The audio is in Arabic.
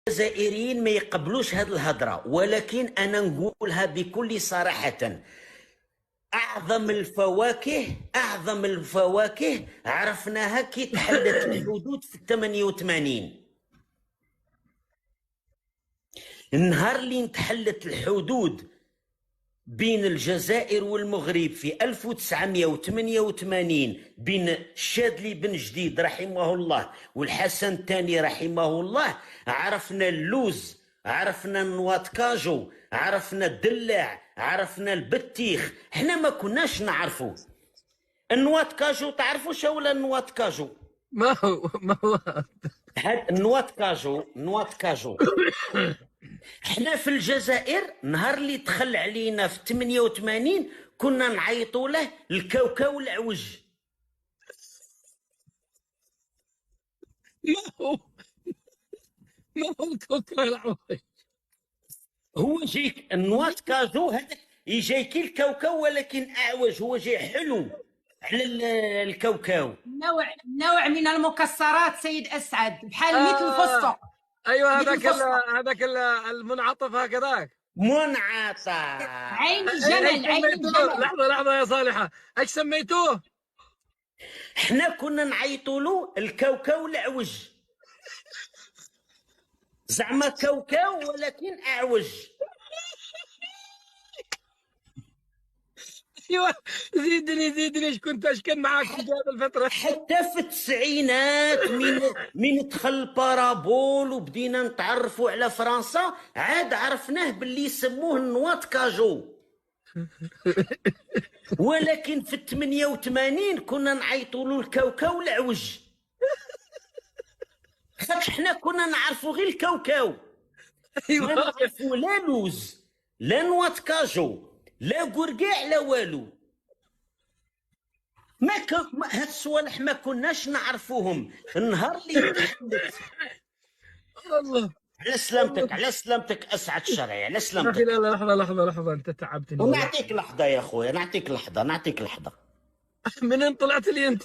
الجزائريين ما يقبلوش هذه الهضره، ولكن انا نقولها بكل صراحه. اعظم الفواكه عرفناها كي تحلت الحدود في 88. النهار اللي تحلت الحدود بين الجزائر والمغرب في 1988 بين الشاذلي بن جديد رحمه الله والحسن الثاني رحمه الله، عرفنا اللوز، عرفنا النواة كاجو، عرفنا الدلاع، عرفنا البطيخ. احنا ما كناش نعرفوا النواة كاجو. تعرفوا شو ولا النواة كاجو؟ ما هو هاد نواة كاجو احنا في الجزائر نهار اللي دخل علينا في 88 كنا نعيطوا له الكاوكاو العوج. ما هو ما هو الكوكا العوج. هو جايك النواة كاجو هذاك يجيك الكاوكاو ولكن اعوج، هو جاي حلو على الكاوكاو. نوع من المكسرات سيد اسعد، بحال مثل الفستق. ايوه مثل هذاك الفستق. هذاك المنعطف هكذاك. منعطف. عين ايش الجمل، عين سميتوه؟ الجمل. لحظه يا صالحه، ايش سميتوه؟ احنا كنا نعيطوا له الكاوكاو العوج، زعما كاوكاو ولكن اعوج. ايوه زيدني ايش كان معاك في هذه الفتره؟ حتى في التسعينات من دخل البارابول وبدينا نتعرفوا على فرنسا عاد عرفناه باللي يسموه النواة كاجو. ولكن في 88 كنا نعيطوا له الكاوكاو العوج، خاطش حنا كنا نعرفوا غير الكاوكاو، ما ايوه نعرفوا لا لوز لا نواة كاجو لا قرقاع لا والو. هاد الصوالح ما كناش نعرفوهم. النهار اللي تحدث الله. على سلامتك، على سلامتك اسعد الشرعي، على يا اخي سلامتك. لا لحظه انت تعبتني والله. ونعطيك لحظه يا خويا، نعطيك لحظه. منين طلعت لي انت؟